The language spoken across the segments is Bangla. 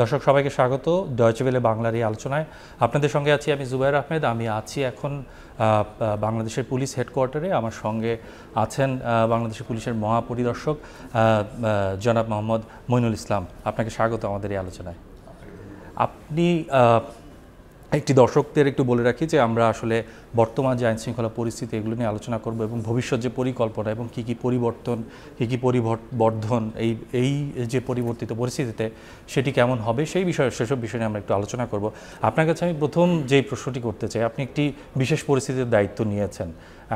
দর্শক সবাইকে স্বাগত ডয়েচে ওয়েলে বাংলার এই আলোচনায়। আপনাদের সঙ্গে আছি আমি জুবায়ের আহমেদ। আমি আছি এখন বাংলাদেশের পুলিশ হেডকোয়ার্টারে। আমার সঙ্গে আছেন বাংলাদেশের পুলিশের মহাপরিদর্শক জনাব মোহাম্মদ মইনুল ইসলাম। আপনাকে স্বাগত আমাদের এই আলোচনায়। আপনি একটি দর্শকদের একটু বলে রাখি যে আমরা আসলে বর্তমান যে আইনশৃঙ্খলা পরিস্থিতি এগুলো নিয়ে আলোচনা করব এবং ভবিষ্যৎ যে পরিকল্পনা এবং কী কী পরিবর্তন বর্ধন এই যে পরিবর্তিত পরিস্থিতিতে সেটি কেমন হবে সেসব বিষয় নিয়ে আমরা একটু আলোচনা করব। আপনার কাছে আমি প্রথম যে প্রশ্নটি করতে চাই, আপনি একটি বিশেষ পরিস্থিতির দায়িত্ব নিয়েছেন।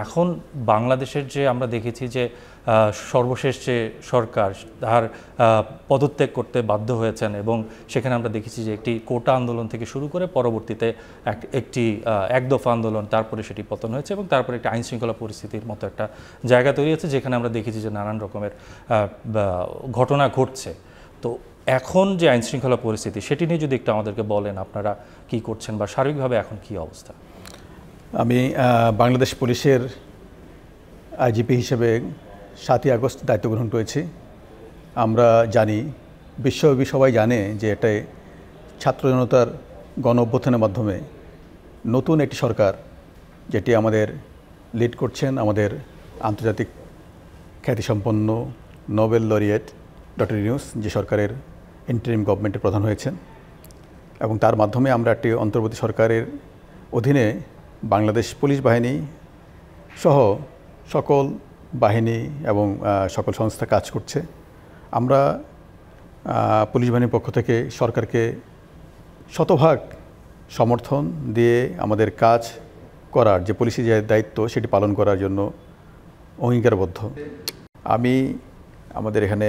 এখন বাংলাদেশের যে আমরা দেখেছি যে সর্বশেষ যে সরকার তার পদত্যাগ করতে বাধ্য হয়েছেন এবং সেখানে আমরা দেখেছি যে একটি কোটা আন্দোলন থেকে শুরু করে পরবর্তীতে একটি একদফা আন্দোলন, তারপরে সেটি পতন হয়েছে এবং তারপরে একটা আইনশৃঙ্খলা পরিস্থিতির মতো একটা জায়গা তৈরি হয়েছে যেখানে আমরা দেখেছি যে নানান রকমের ঘটনা ঘটছে। তো এখন যে আইনশৃঙ্খলা পরিস্থিতি সেটি নিয়ে যদি একটু আমাদেরকে বলেন, আপনারা কি করছেন বা সার্বিকভাবে এখন কি অবস্থা? আমি বাংলাদেশ পুলিশের আইজিপি হিসেবে 7ই আগস্ট দায়িত্ব গ্রহণ করেছি। আমরা জানি, বিশ্বব্যাপী সবাই জানে যে এটাই ছাত্র জনতার গণ অভ্যুত্থানের মাধ্যমে নতুন একটি সরকার, যেটি আমাদের লিড করছেন আমাদের আন্তর্জাতিক খ্যাতিসম্পন্ন নোবেল লরিয়েট ডক্টর ইউনূস, যে সরকারের ইন্টারিম গভর্নমেন্টের প্রধান হয়েছেন, এবং তার মাধ্যমে আমরা একটি অন্তর্বর্তী সরকারের অধীনে বাংলাদেশ পুলিশ বাহিনী সহ সকল বাহিনী এবং সকল সংস্থা কাজ করছে। আমরা পুলিশ বাহিনীর পক্ষ থেকে সরকারকে শতভাগ সমর্থন দিয়ে আমাদের কাজ করার, যে পুলিশের যে দায়িত্ব সেটি পালন করার জন্য অঙ্গীকারবদ্ধ। আমি আমাদের এখানে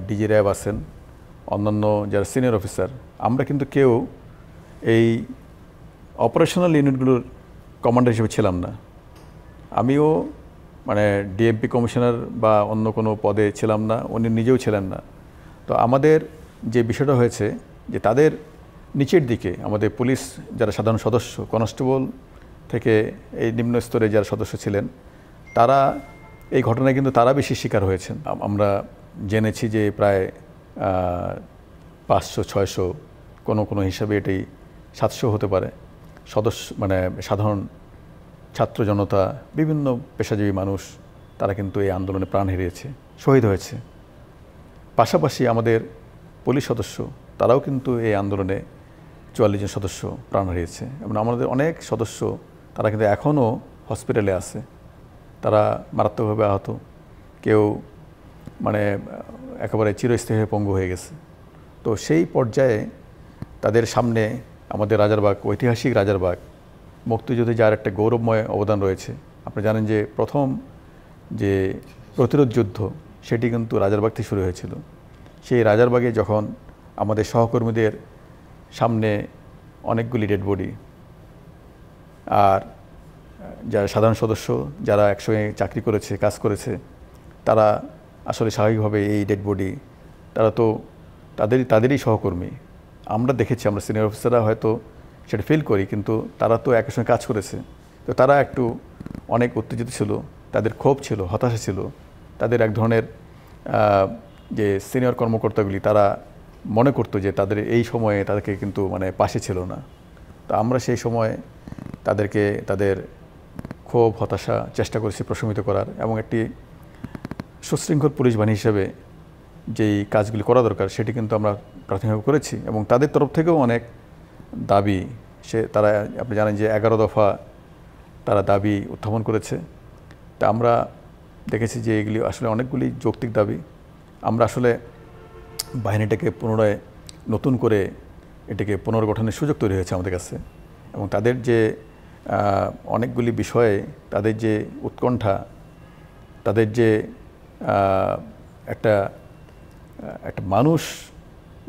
ডিজি র্যাব আছেন, অন্যান্য যারা সিনিয়র অফিসার, আমরা কিন্তু কেউ এই অপারেশনাল ইউনিটগুলোর কমান্ডার হিসেবে ছিলাম না। আমিও ডিএমপি কমিশনার বা অন্য কোনো পদে ছিলাম না, উনি নিজেও ছিলেন না। তো আমাদের যে বিষয়টা হয়েছে যে তাদের নিচের দিকে আমাদের পুলিশ যারা সাধারণ সদস্য, কনস্টেবল থেকে এই নিম্ন স্তরে যারা সদস্য ছিলেন, তারা এই ঘটনায় কিন্তু তারা বেশি শিকার হয়েছেন। আমরা জেনেছি যে প্রায় 500-600, কোনো হিসাবে এটি 700 হতে পারে সদস্য, সাধারণ ছাত্র জনতা, বিভিন্ন পেশাজীবী মানুষ, তারা কিন্তু এই আন্দোলনে প্রাণ হারিয়েছে, শহীদ হয়েছে। পাশাপাশি আমাদের পুলিশ সদস্য, তারাও কিন্তু এই আন্দোলনে 44 জন সদস্য প্রাণ হারিয়েছে এবং আমাদের অনেক সদস্য তারা কিন্তু এখনও হসপিটালে আছে, তারা মারাত্মকভাবে আহত, কেউ একেবারে চিরস্থায়ী হয়ে পঙ্গু হয়ে গেছে। তো সেই পর্যায়ে তাদের সামনে আমাদের রাজারবাগ, ঐতিহাসিক রাজারবাগ, মুক্তিযুদ্ধে যার একটা গৌরবময় অবদান রয়েছে। আপনি জানেন যে প্রথম যে প্রতিরোধ যুদ্ধ সেটি কিন্তু রাজারবাগ থেকে শুরু হয়েছিল। সেই রাজারবাগে যখন আমাদের সহকর্মীদের সামনে অনেকগুলি ডেড বডি, আর যারা সাধারণ সদস্য যারা একসঙ্গে চাকরি করেছে, কাজ করেছে, তারা আসলে স্বাভাবিকভাবে এই ডেড বডি, তারা তো তাদেরই সহকর্মী। আমরা দেখেছি, আমরা সিনিয়র অফিসাররা হয়তো সেটা ফিল করি, কিন্তু তারা তো একই সঙ্গে কাজ করেছে। তো তারা একটু অনেক উত্তেজিত ছিল, তাদের ক্ষোভ ছিল, হতাশা ছিল। তাদের এক ধরনের যে সিনিয়র কর্মকর্তাগুলি, তারা মনে করতো যে তাদের এই সময়ে তাদেরকে কিন্তু পাশে ছিল না। তো আমরা সেই সময় তাদেরকে তাদের ক্ষোভ, হতাশা চেষ্টা করেছি প্রশমিত করার, এবং একটি সুশৃঙ্খল পুলিশ বাহিনী হিসেবে যেই কাজগুলি করা দরকার সেটি কিন্তু আমরা প্রাথমিকভাবে করেছি। এবং তাদের তরফ থেকেও অনেক দাবি, তারা আপনি জানেন যে 11 দফা তারা দাবি উত্থাপন করেছে। তা আমরা দেখেছি যে এগুলি আসলে অনেকগুলি যৌক্তিক দাবি। আমরা আসলে বাহিনীটাকে পুনরায় নতুন করে এটাকে পুনর্গঠনের সুযোগ তৈরি হয়েছে আমাদের কাছে, এবং তাদের যে অনেকগুলি বিষয়ে তাদের যে উৎকণ্ঠা, তাদের যে একটা মানুষ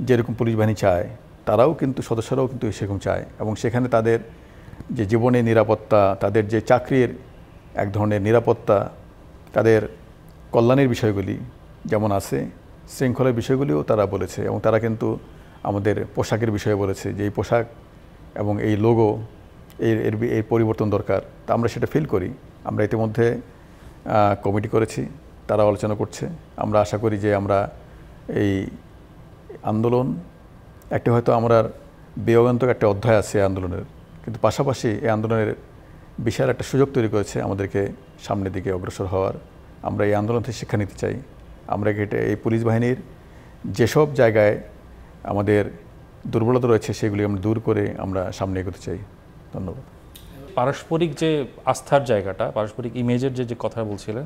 যেরকম পুলিশ বাহিনী চায়, তারাও কিন্তু সদস্যরাও কিন্তু সেরকম চায়। এবং সেখানে তাদের যে জীবনের নিরাপত্তা, তাদের যে চাকরির এক ধরনের নিরাপত্তা, তাদের কল্যাণের বিষয়গুলি যেমন আছে, শৃঙ্খলার বিষয়গুলিও তারা বলেছে। এবং তারা কিন্তু আমাদের পোশাকের বিষয়ে বলেছে যে এই পোশাক এবং এই লোগো এর পরিবর্তন দরকার। তা আমরা সেটা ফিল করি। আমরা ইতিমধ্যে কমিটি করেছি, তারা আলোচনা করছে। আমরা আশা করি যে আমরা এই আন্দোলন একটি হয়তো আমরা বিয়োগান্তক একটা অধ্যায় আছে এই আন্দোলনের, কিন্তু পাশাপাশি এই আন্দোলনের বিশাল একটা সুযোগ তৈরি করেছে আমাদেরকে সামনের দিকে অগ্রসর হওয়ার। আমরা এই আন্দোলন থেকে শিক্ষা নিতে চাই। আমরা এই পুলিশ বাহিনীর যেসব জায়গায় আমাদের দুর্বলতা রয়েছে সেগুলি আমরা দূর করে আমরা সামনে এগোতে চাই। ধন্যবাদ। পারস্পরিক যে আস্থার জায়গাটা, পারস্পরিক ইমেজের যে কথা বলছিলেন,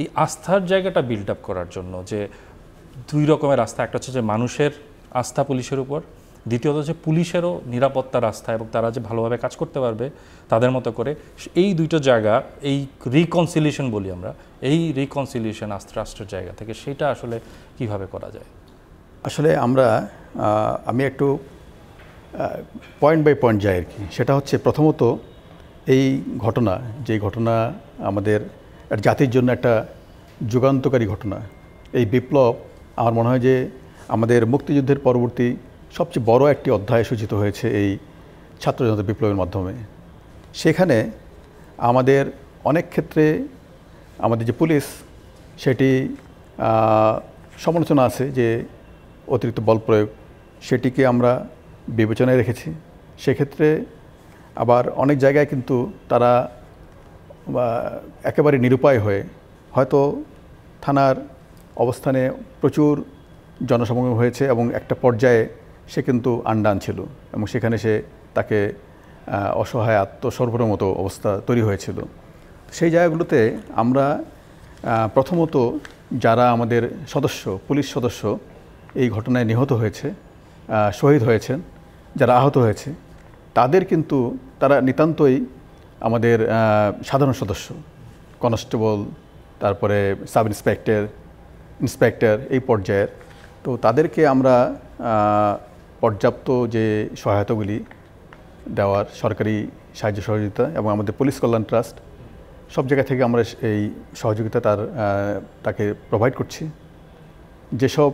এই আস্থার জায়গাটা বিল্ড আপ করার জন্য যে দুই রকমের আস্থা, একটা হচ্ছে যে মানুষের আস্থা পুলিশের উপর, দ্বিতীয়ত হচ্ছে পুলিশেরও নিরাপত্তার আস্থা এবং তারা যে ভালোভাবে কাজ করতে পারবে তাদের মতো করে, এই দুটো জায়গা, এই রিকনসিলিয়েশন বলি আমরা, এই রিকনসিলিয়েশন রাষ্ট্রের জায়গা থেকে সেটা আসলে কিভাবে করা যায়? আসলে আমি একটু পয়েন্ট বাই পয়েন্ট যাই আর কি। সেটা হচ্ছে প্রথমত এই ঘটনা, যে ঘটনা আমাদের জাতির জন্য একটা যুগান্তকারী ঘটনা, এই বিপ্লব আমার মনে হয় যে আমাদের মুক্তিযুদ্ধের পরবর্তী সবচেয়ে বড় একটি অধ্যায় সূচিত হয়েছে এই ছাত্র জনতা বিপ্লবের মাধ্যমে। সেখানে আমাদের অনেক ক্ষেত্রে আমাদের যে পুলিশ, সেটি সমালোচনা আছে যে অতিরিক্ত বল প্রয়োগ, সেটিকে আমরা বিবেচনায় রেখেছি। সেক্ষেত্রে আবার অনেক জায়গায় কিন্তু তারা একেবারে নিরুপায় হয়ে, হয়তো থানার অবস্থানে প্রচুর জনসমাগম হয়েছে এবং একটা পর্যায়ে সে কিন্তু আন্ডান ছিল এবং সেখানে তাকে অসহায় আত্মসর্বরের মতো অবস্থা তৈরি হয়েছিল। সেই জায়গাগুলোতে আমরা প্রথমত যারা আমাদের পুলিশ সদস্য এই ঘটনায় নিহত হয়েছে, শহীদ হয়েছেন, যারা আহত হয়েছে, তারা নিতান্তই আমাদের সাধারণ সদস্য, কনস্টেবল, তারপরে সাব ইন্সপেক্টর এই পর্যায়ের। তো তাদেরকে আমরা পর্যাপ্ত যে সহায়তাগুলি দেওয়ার, সরকারি সাহায্য সহযোগিতা এবং আমাদের পুলিশ কল্যাণ ট্রাস্ট সব জায়গা থেকে আমরা এই সহযোগিতা তাকে প্রোভাইড করছি। যেসব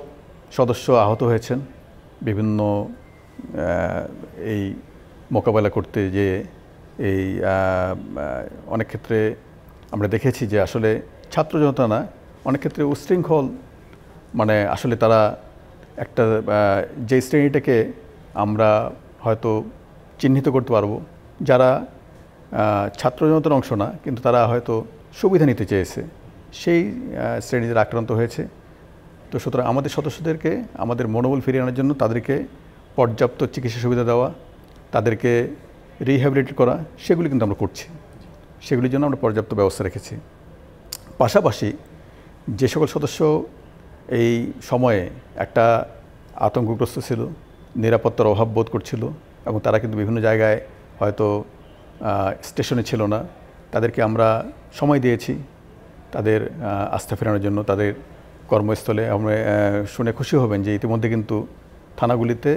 সদস্য আহত হয়েছেন বিভিন্ন এই মোকাবেলা করতে, যে এই অনেক ক্ষেত্রে আমরা দেখেছি যে আসলে ছাত্র জনতা না, অনেক ক্ষেত্রে উশৃঙ্খল, মানে আসলে তারা একটা যে শ্রেণীটাকে আমরা হয়তো চিহ্নিত করতে পারবো, যারা ছাত্র জনতার অংশ না কিন্তু তারা হয়তো সুবিধা নিতে চেয়েছে, সেই শ্রেণীদের আক্রান্ত হয়েছে। তো সুতরাং আমাদের সদস্যদেরকে আমাদের মনোবল ফিরিয়ে আনার জন্য তাদেরকে পর্যাপ্ত চিকিৎসা সুবিধা দেওয়া, তাদেরকে রিহ্যাবিলিটেট করা, সেগুলি কিন্তু আমরা করছি। সেগুলির জন্য আমরা পর্যাপ্ত ব্যবস্থা রেখেছি। পাশাপাশি যে সকল সদস্য এই সময়ে একটা আতঙ্কগ্রস্ত ছিল, নিরাপত্তার অভাব বোধ করছিল এবং তারা কিন্তু বিভিন্ন জায়গায় হয়তো স্টেশনে ছিল না, তাদেরকে আমরা সময় দিয়েছি তাদের আস্থা ফেরানোর জন্য, তাদের কর্মস্থলে। আমরা শুনে খুশি হবেন যে ইতিমধ্যে কিন্তু থানাগুলিতে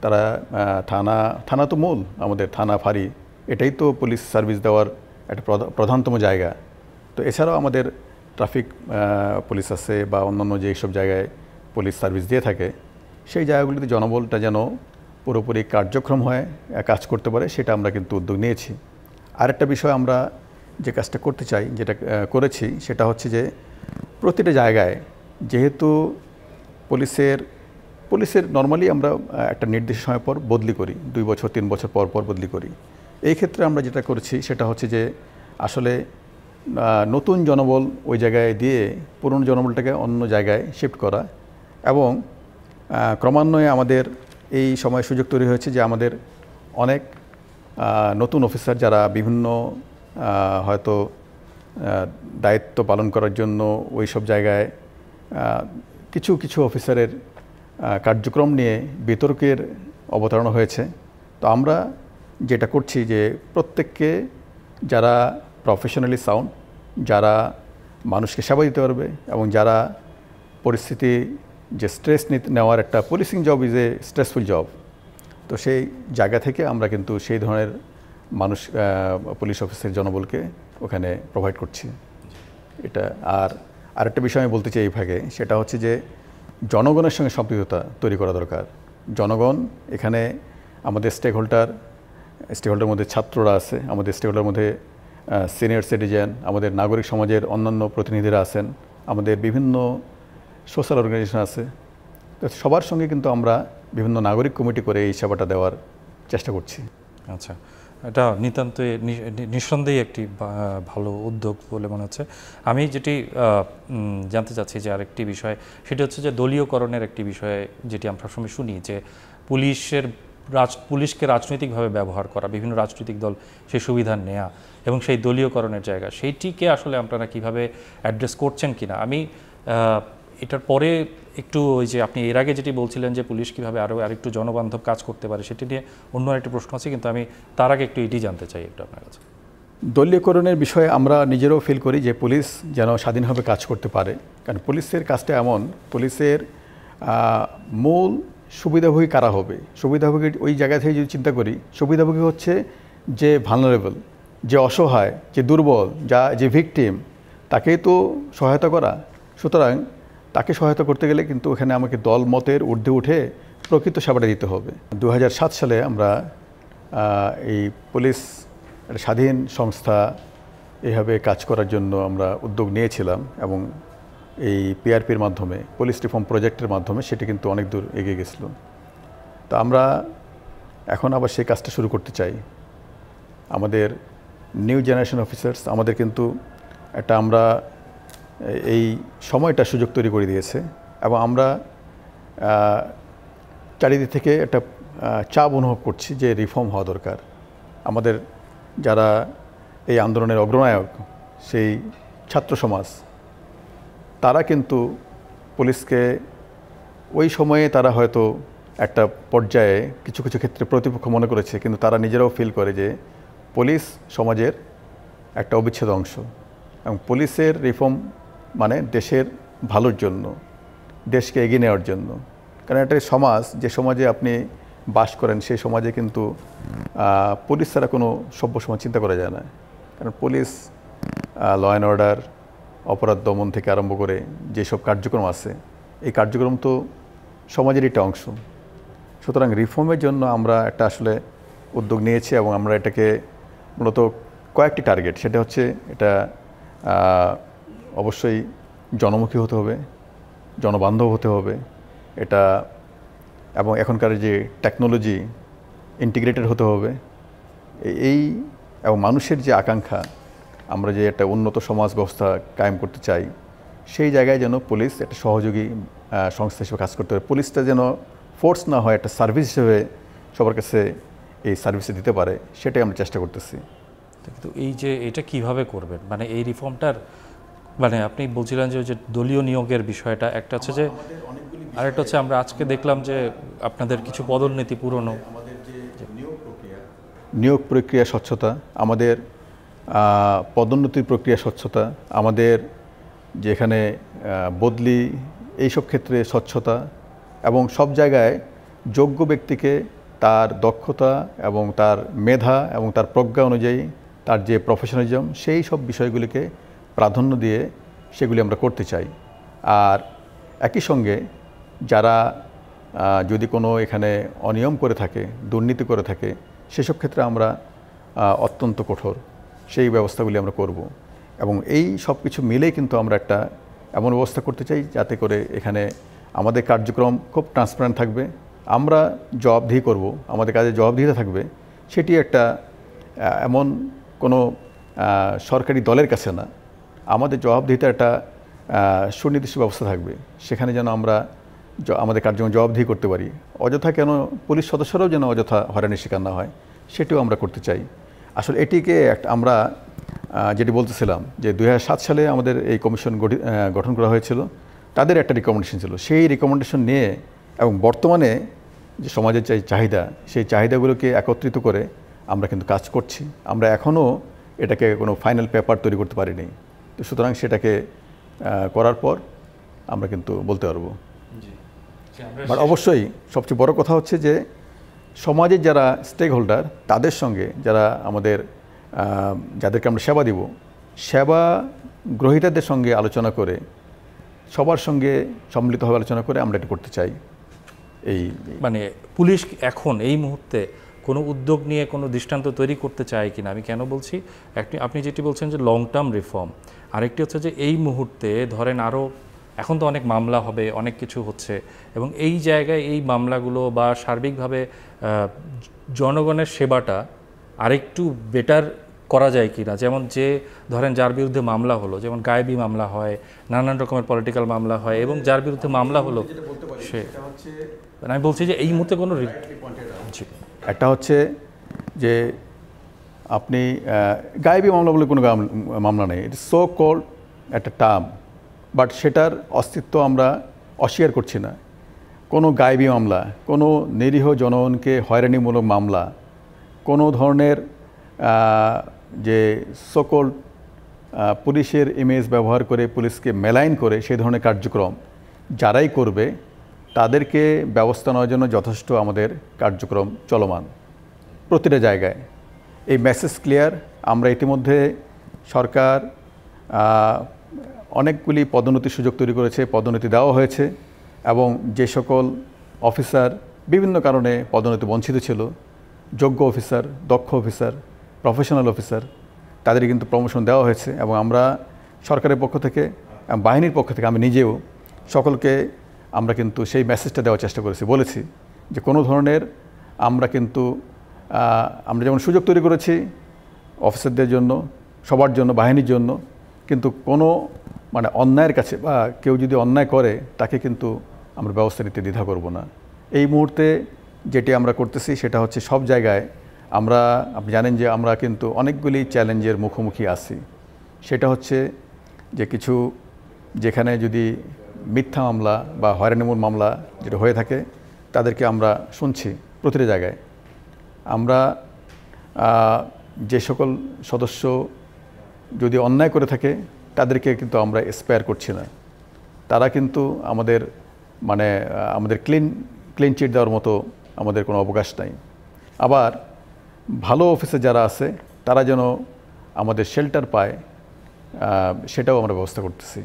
তারা থানা তো মূল, আমাদের থানা ফাঁড়ি, এটাই তো পুলিশ সার্ভিস দেওয়ার একটা প্রধানতম জায়গা। তো এছাড়াও আমাদের ট্রাফিক পুলিশ আছে বা অন্যান্য যেসব জায়গায় পুলিশ সার্ভিস দিয়ে থাকে, সেই জায়গাগুলিতে জনবলটা যেন পুরোপুরি কার্যক্রম হয়ে কাজ করতে পারে, সেটা আমরা কিন্তু উদ্যোগ নিয়েছি। আরেকটা বিষয় আমরা যে কাজটা করতে চাই, যেটা করেছি, সেটা হচ্ছে যে প্রতিটা জায়গায় যেহেতু পুলিশের নর্মালি আমরা একটা নির্দিষ্ট সময় পর বদলি করি, 2 বছর 3 বছর পর পর বদলি করি। এই ক্ষেত্রে আমরা যেটা করেছি সেটা হচ্ছে যে আসলে নতুন জনবল ওই জায়গায় দিয়ে পুরনো জনবলটাকে অন্য জায়গায় শিফট করা, এবং ক্রমান্বয়ে আমাদের এই সময় সুযোগ তৈরি হয়েছে যে আমাদের অনেক নতুন অফিসার যারা বিভিন্ন হয়তো দায়িত্ব পালন করার জন্য ওই সব জায়গায় কিছু অফিসারের কার্যক্রম নিয়ে বিতর্কের অবতারণা হয়েছে। তো আমরা যেটা করছি যে প্রত্যেককে, যারা প্রফেশনালি সাউন্ড, যারা মানুষকে সেবা দিতে পারবে এবং যারা পরিস্থিতি যে স্ট্রেস নেওয়ার, একটা policing job is a stressful job, তো সেই জায়গা থেকে আমরা কিন্তু সেই ধরনের পুলিশ অফিসার জনবলকে ওখানে প্রোভাইড করছি। এটা আরেকটা বিষয় আমি বলতে চাই এই ভাগে, সেটা হচ্ছে যে জনগণের সঙ্গে সম্পৃক্ততা তৈরি করা দরকার। জনগণ এখানে আমাদের স্টেক হোল্ডার মধ্যে ছাত্ররা আছে, আমাদের স্টেক হোল্ডার মধ্যে সিনিয়র সিটিজেন, আমাদের নাগরিক সমাজের অন্যান্য প্রতিনিধিরা আছেন, আমাদের বিভিন্ন সোশ্যাল অর্গানাইজেশন আছে। তো সবার সঙ্গে কিন্তু আমরা বিভিন্ন নাগরিক কমিটি করে এই সেবাটা দেওয়ার চেষ্টা করছি। আচ্ছা, এটা নিতান্তই নিঃসন্দেহে একটি ভালো উদ্যোগ বলে মনে হচ্ছে। আমি যেটি জানতে চাচ্ছি যে আরেকটি বিষয়, সেটি হচ্ছে যে দলীয়করণের একটি বিষয়ে, যেটি আমরা সবসময় শুনি যে পুলিশকে রাজনৈতিকভাবে ব্যবহার করা, বিভিন্ন রাজনৈতিক দল সেই সুবিধা নেয়া এবং সেই দলীয়করণের জায়গা, সেইটিকে আসলে আপনারা কিভাবে অ্যাড্রেস করছেন কিনা। আমি এটার পরে একটু ওই যে আপনি এর আগে যেটি বলছিলেন যে পুলিশ কীভাবে আরেকটু জনবান্ধব কাজ করতে পারে, সেটি নিয়ে অন্য আরেকটি প্রশ্ন আছে, কিন্তু আমি তার আগে একটু এটি জানতে চাই একটু আপনার কাছে। দলীয়করণের বিষয়ে আমরা নিজেরাও ফিল করি যে পুলিশ যেন স্বাধীনভাবে কাজ করতে পারে, কারণ পুলিশের কাজটা এমন, পুলিশের মূল সুবিধাভোগী কারা হবে, সুবিধাভোগী ওই জায়গা থেকে যদি চিন্তা করি, সুবিধাভোগী হচ্ছে যে ভালনারেবল, যে অসহায়, যে দুর্বল, যে ভিকটিম, তাকেই তো সহায়তা করা। সুতরাং তাকে সহায়তা করতে গেলে কিন্তু এখানে আমাকে দল মতের ঊর্ধ্বে উঠে প্রকৃত সেবাটা দিতে হবে। 2007 সালে আমরা এই পুলিশ একটা স্বাধীন সংস্থা এভাবে কাজ করার জন্য আমরা উদ্যোগ নিয়েছিলাম, এবং এই পিআরপির মাধ্যমে, পুলিশ রিফর্ম প্রজেক্টের মাধ্যমে সেটি কিন্তু অনেক দূর এগিয়ে গেছিল। তো আমরা এখন আবার সেই কাজটা শুরু করতে চাই। আমাদের নিউ জেনারেশন অফিসার্স আমাদের কিন্তু আমরা এই সময়টা সুযোগ তৈরি করে দিয়েছে, এবং আমরা চারিদিক থেকে একটা চাপ অনুভব করছি যে রিফর্ম হওয়া দরকার। আমাদের যারা এই আন্দোলনের অগ্রনায়ক, সেই ছাত্র সমাজ, তারা কিন্তু পুলিশকে ওই সময়ে তারা হয়তো একটা পর্যায়ে কিছু কিছু ক্ষেত্রে প্রতিপক্ষ মনে করেছে, কিন্তু তারা নিজেরাও ফিল করে যে পুলিশ সমাজের একটা অবিচ্ছেদ্য অংশ, এবং পুলিশের রিফর্ম মানে দেশের ভালোর জন্য, দেশকে এগিয়ে নেওয়ার জন্য। কারণ একটা সমাজ, যে সমাজে আপনি বাস করেন, সেই সমাজে কিন্তু পুলিশ ছাড়া কোনো সভ্য সমাজ চিন্তা করা যায় না। কারণ পুলিশ ল অ্যান্ড অর্ডার, অপরাধ দমন থেকে আরম্ভ করে যেসব কার্যক্রম আছে, এই কার্যক্রম তো সমাজের একটা অংশ। সুতরাং রিফর্মের জন্য আমরা একটা আসলে উদ্যোগ নিয়েছি, এবং আমরা এটাকে মূলত কয়েকটি টার্গেট, সেটা হচ্ছে এটা অবশ্যই জনমুখী হতে হবে, জনবান্ধব হতে হবে এটা, এবং এখনকার যে টেকনোলজি ইন্টিগ্রেটেড হতে হবে এবং মানুষের যে আকাঙ্ক্ষা, আমরা যে একটা উন্নত সমাজ ব্যবস্থা কায়েম করতে চাই, সেই জায়গায় যেন পুলিশ একটা সহযোগী সংস্থা হিসেবে কাজ করতে হবে। পুলিশটা যেন ফোর্স না হয়, একটা সার্ভিস হিসেবে সবার কাছে এই সার্ভিসে দিতে পারে, সেটাই আমরা চেষ্টা করতেছি। কিন্তু এই যে এটা কিভাবে করবেন, মানে এই রিফর্মটার, মানে আপনি বলছিলেন যে দলীয় নিয়োগের বিষয়টা একটা হচ্ছে, যে আরেকটা হচ্ছে আমরা আজকে দেখলাম যে আপনাদের কিছু পদোন্নতি পুরনো, নিয়োগ প্রক্রিয়া স্বচ্ছতা, আমাদের পদোন্নতির প্রক্রিয়া স্বচ্ছতা, আমাদের যেখানে বদলি, এইসব ক্ষেত্রে স্বচ্ছতা, এবং সব জায়গায় যোগ্য ব্যক্তিকে তার দক্ষতা এবং তার মেধা এবং তার প্রজ্ঞা অনুযায়ী তার যে প্রফেশনালিজম, সেই সব বিষয়গুলিকে প্রাধান্য দিয়ে সেগুলি আমরা করতে চাই। আর একই সঙ্গে যারা যদি কোনো এখানে অনিয়ম করে থাকে, দুর্নীতি করে থাকে, সেসব ক্ষেত্রে আমরা অত্যন্ত কঠোর সেই ব্যবস্থাগুলি আমরা করব। এবং এই সব কিছু মিলেই কিন্তু আমরা একটা এমন ব্যবস্থা করতে চাই যাতে করে এখানে আমাদের কার্যক্রম খুব ট্রান্সপারেন্ট থাকবে, আমরা জবাবদিহি করব, আমাদের কাজে জবাবদিহিতা থাকবে। সেটি একটা এমন কোনো সরকারি দলের কাছে না, আমাদের জবাবদিহিতার একটা সুনির্দিষ্ট ব্যবস্থা থাকবে, সেখানে যেন আমরা আমাদের কার্যক্রম জবাবদিহি করতে পারি। অযথা কেন পুলিশ সদস্যরাও যেন অযথা হয়রানির শিকার না হয়, সেটিও আমরা করতে চাই। আসলে এটিকে আমরা যেটি বলতেছিলাম যে 2007 সালে আমাদের এই কমিশন গঠন করা হয়েছিল, তাদের একটা রিকমেন্ডেশন ছিল। সেই রিকমেন্ডেশন নিয়ে এবং বর্তমানে যে সমাজের যে চাহিদা, সেই চাহিদাগুলোকে একত্রিত করে আমরা কিন্তু কাজ করছি। আমরা এখনও এটাকে কোনো ফাইনাল পেপার তৈরি করতে পারিনি, তো সুতরাং সেটাকে করার পর আমরা কিন্তু বলতে পারবো। বাট অবশ্যই সবচেয়ে বড় কথা হচ্ছে যে সমাজের যারা স্টেক হোল্ডার, তাদের সঙ্গে যারা আমাদের যাদেরকে আমরা সেবা দিব, সেবা গ্রহীতাদের সঙ্গে আলোচনা করে, সবার সঙ্গে সম্মিলিতভাবে আলোচনা করে আমরা এটা করতে চাই। এই মানে পুলিশ এখন এই মুহূর্তে কোনো উদ্যোগ নিয়ে কোনো দৃষ্টান্ত তৈরি করতে চায় কিনা, আমি কেন বলছি, আপনি যেটি বলছেন যে লং টার্ম রিফর্ম, আরেকটি হচ্ছে যে এই মুহূর্তে ধরেন আরও এখন তো অনেক মামলা হবে, অনেক কিছু হচ্ছে, এবং এই জায়গায় এই মামলাগুলো বা সার্বিকভাবে জনগণের সেবাটা আরেকটু বেটার করা যায় কি না? যেমন যে ধরেন যার বিরুদ্ধে মামলা হলো, যেমন গায়েবী মামলা হয়, নানান রকমের পলিটিক্যাল মামলা হয়, এবং যার বিরুদ্ধে মামলা হলো সে, আমি বলছি যে এই মুহূর্তে কোনো একটা হচ্ছে যে আপনি গায়েবী মামলা বলে কোনো মামলা নেই, ইট সো কল্ড একটা টার্ম, বাট সেটার অস্তিত্ব আমরা অস্বীকার করছি না। কোনো গায়েবী মামলা, কোনো নিরীহ জনগণকে হয়রানিমূলক মামলা, কোনো ধরনের যে সকল পুলিশের ইমেজ ব্যবহার করে পুলিশকে মেলাইন করে সেই ধরনের কার্যক্রম যারাই করবে তাদেরকে ব্যবস্থা নেওয়ার জন্য যথেষ্ট আমাদের কার্যক্রম চলমান প্রতিটা জায়গায়। এই মেসেজ ক্লিয়ার। আমরা ইতিমধ্যে সরকার অনেকগুলি পদোন্নতির সুযোগ তৈরি করেছে, পদোন্নতি দেওয়া হয়েছে, এবং যে সকল অফিসার বিভিন্ন কারণে পদোন্নতি বঞ্চিত ছিল, যোগ্য অফিসার, দক্ষ অফিসার, প্রফেশনাল অফিসার, তাদের কিন্তু প্রমোশন দেওয়া হয়েছে। এবং আমরা সরকারের পক্ষ থেকে, বাহিনীর পক্ষ থেকে, আমি নিজেও সকলকে আমরা কিন্তু সেই মেসেজটা দেওয়ার চেষ্টা করেছি, বলেছি যে কোনো ধরনের আমরা কিন্তু আমরা যেমন সুযোগ তৈরি করেছি অফিসারদের জন্য, সবার জন্য, বাহিনীর জন্য, কিন্তু কোনো মানে অন্যায়ের কাছে বা কেউ যদি অন্যায় করে তাকে কিন্তু আমরা ব্যবস্থা নিতে দ্বিধা করব না। এই মুহূর্তে যেটি আমরা করতেছি সেটা হচ্ছে সব জায়গায় আমরা, আপনি জানেন যে আমরা কিন্তু অনেকগুলি চ্যালেঞ্জের মুখোমুখি আছি। সেটা হচ্ছে যে কিছু যেখানে যদি মিথ্যা মামলা বা হয়রানিমূলক মামলা যেটা হয়ে থাকে তাদেরকে আমরা শুনছি প্রতিটা জায়গায়। আমরা যে সকল সদস্য যদি অন্যায় করে থাকে তাদেরকে কিন্তু আমরা স্পেয়ার করছি না। তারা কিন্তু আমাদের মানে আমাদের ক্লিন চিট দেওয়ার মতো আমাদের কোনো অবকাশ নাই। আবার ভালো অফিসে যারা আছে তারা যেন আমাদের শেল্টার পায় সেটাও আমরা ব্যবস্থা করতেছি।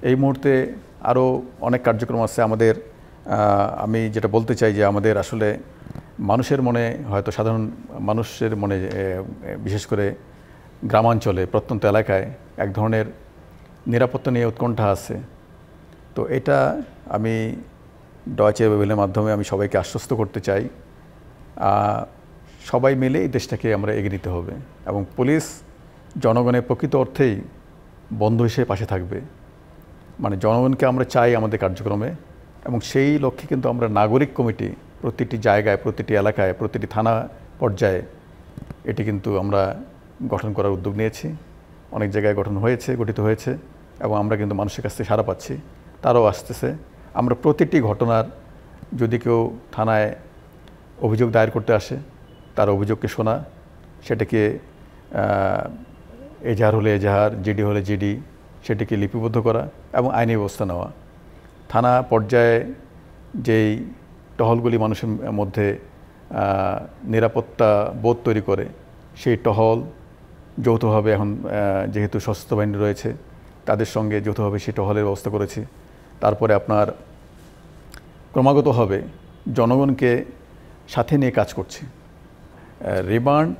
এই মুহূর্তে আরও অনেক কার্যক্রম আছে আমাদের। আমি যেটা বলতে চাই যে আমাদের আসলে মানুষের মনে, হয়তো সাধারণ মানুষের মনে, বিশেষ করে গ্রামাঞ্চলে, প্রত্যন্ত এলাকায় এক ধরনের নিরাপত্তা নিয়ে উৎকণ্ঠা আছে। তো এটা আমি ডয়েচে ওয়েলের মাধ্যমে আমি সবাইকে আশ্বস্ত করতে চাই, সবাই মিলে এই দেশটাকে আমরা এগিয়ে নিতে হবে, এবং পুলিশ জনগণের প্রকৃত অর্থেই বন্ধু হিসেবে পাশে থাকবে। মানে জনগণকে আমরা চাই আমাদের কার্যক্রমে, এবং সেই লক্ষ্যে কিন্তু আমরা নাগরিক কমিটি প্রতিটি জায়গায়, প্রতিটি এলাকায়, প্রতিটি থানা পর্যায়ে এটি কিন্তু আমরা গঠন করার উদ্যোগ নিয়েছি। অনেক জায়গায় গঠিত হয়েছে, এবং আমরা কিন্তু মানুষের কাছ থেকে সাড়া পাচ্ছি, তারাও আসতেছে। আমরা প্রতিটি ঘটনার, যদি কেউ থানায় অভিযোগ দায়ের করতে আসে তার অভিযোগকে শোনা, সেটাকে এজাহার হলে এজাহার, জিডি হলে জিডি, সেটিকে লিপিবদ্ধ করা এবং আইনি ব্যবস্থা নেওয়া। থানা পর্যায়ে যেই টহলগুলি মানুষের মধ্যে নিরাপত্তা বোধ তৈরি করে, সেই টহল যৌথভাবে এখন যেহেতু সশস্ত্র বাহিনী রয়েছে তাদের সঙ্গে যৌথভাবে সেই টহলের ব্যবস্থা করেছি। তারপরে আপনার ক্রমাগতভাবে জনগণকে সাথে নিয়ে কাজ করছি। রিমান্ড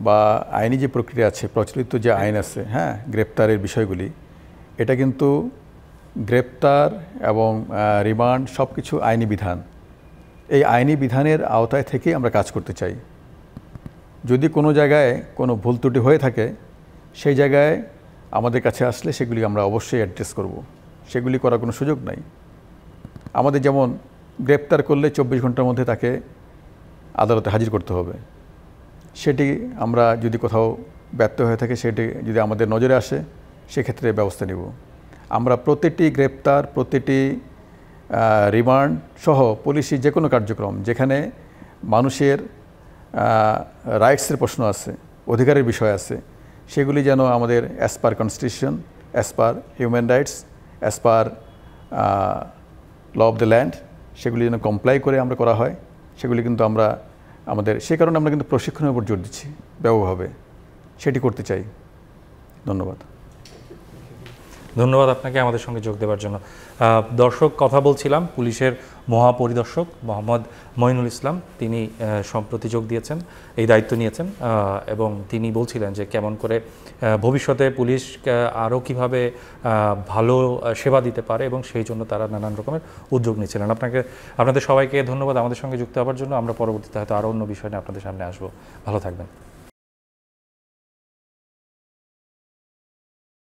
বা আইনি যে প্রক্রিয়া আছে, প্রচলিত যে আইন আছে, হ্যাঁ, গ্রেপ্তারের বিষয়গুলি, এটা কিন্তু গ্রেপ্তার এবং রিমান্ড সব কিছু আইনি বিধান। এই আইনি বিধানের আওতায় থেকেই আমরা কাজ করতে চাই। যদি কোনো জায়গায় কোনো ভুল ত্রুটি হয়ে থাকে, সেই জায়গায় আমাদের কাছে আসলে সেগুলি আমরা অবশ্যই অ্যাড্রেস করব। সেগুলি করার কোনো সুযোগ নাই। আমাদের যেমন গ্রেপ্তার করলে 24 ঘন্টার মধ্যে তাকে আদালতে হাজির করতে হবে। সেটি আমরা যদি কোথাও ব্যর্থ হয়ে থাকে, সেটি যদি আমাদের নজরে আসে, সেক্ষেত্রে ব্যবস্থা নেব। আমরা প্রতিটি গ্রেপ্তার, প্রতিটি রিমান্ড সহ পুলিশি যে কোনো কার্যক্রম যেখানে মানুষের রাইটসের প্রশ্ন আছে, অধিকারের বিষয় আছে, সেগুলি যেন আমাদের as per constitution, as per human rights, as per law of the land, সেগুলি যেন কমপ্লাই করে আমরা করা হয়। সেগুলি কিন্তু আমরা সে কারণে আমরা কিন্তু প্রশিক্ষণের উপর জোর দিচ্ছি ব্যাপকভাবে, সেটি করতে চাই। ধন্যবাদ। ধন্যবাদ আপনাকে আমাদের সঙ্গে যোগ দেওয়ার জন্য। দর্শক, কথা বলছিলাম পুলিশের মহাপরিদর্শক মোহাম্মদ মঈনুল ইসলাম। তিনি সম্প্রতি যোগ দিয়েছেন, এই দায়িত্ব নিয়েছেন, এবং তিনি বলছিলেন যে কেমন করে ভবিষ্যতে পুলিশ আরও কীভাবে ভালো সেবা দিতে পারে এবং সেই জন্য তারা নানান রকমের উদ্যোগ নিয়েছিলেন। আপনাদের সবাইকে ধন্যবাদ আমাদের সঙ্গে যুক্ত হওয়ার জন্য। আমরা পরবর্তীতে হয়তো আরও অন্য বিষয় নিয়ে আপনাদের সামনে আসবো। ভালো থাকবেন।